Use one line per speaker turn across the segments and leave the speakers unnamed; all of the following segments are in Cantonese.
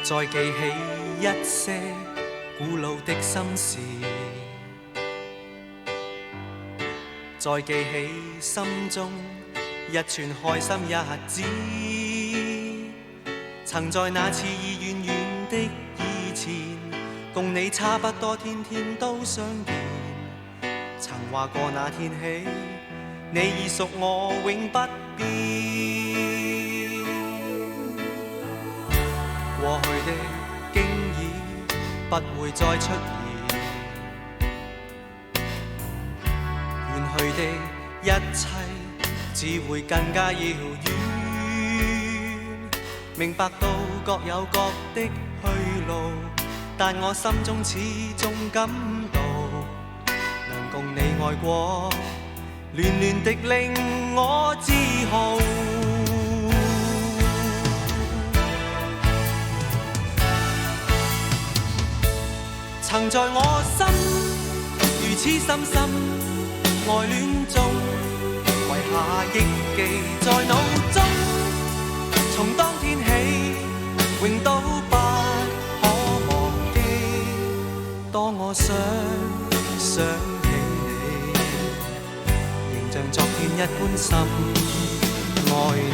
再記起一些古老的心事，再記起心中一串開心日子，曾在那次已遠遠的以前，共你差不多天天都相見，曾話過那天起，你已屬我永不變。過去的經已不會再出現，遠去的一切只會更加遙遠。明白到各有各的去路，但我心中始終感到，能共你愛過，暖暖的令我自豪。曾在我心如此深深愛戀中，遺下憶記在腦中，從當天起永都不可忘記。當我想起你，仍像昨天一般深愛你。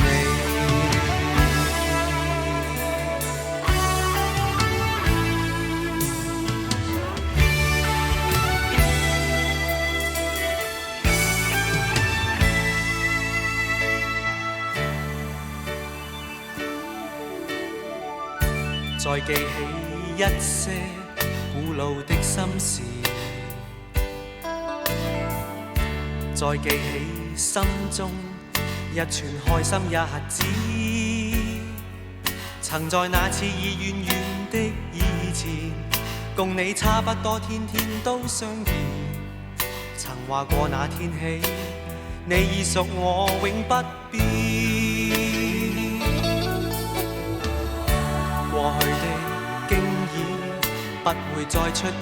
再記起一些古老的心事，再記起心中一串開心日子，曾在那次已遠遠的以前，共你差不多天天都相見，曾話過那天起，你已屬我永不變。過去的經已不會再出現，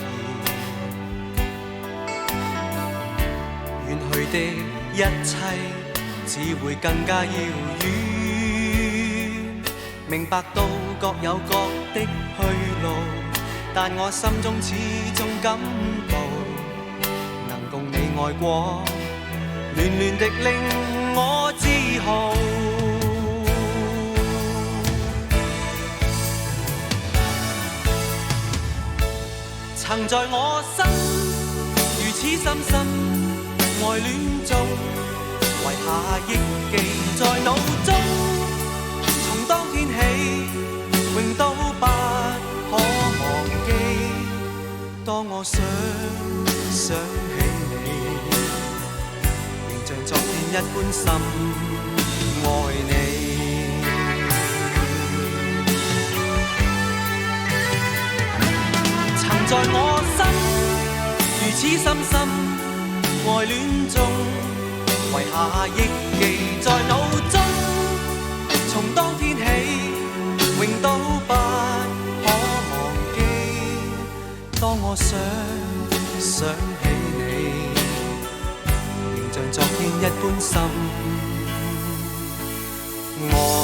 遠去的一切只會更加遙遠。明白到各有各的去路，但我心中始終感到，能共你愛過，暖暖的令我自豪。曾在我心如此深深愛戀中，遺下憶記在腦中，從當天起永都不可忘記。當我想起你，仍像昨天一般深愛你。在我心如此深深愛戀中，遺下憶記在腦中，從當天起永都不可忘記。當我想起你，仍像昨天一般深愛。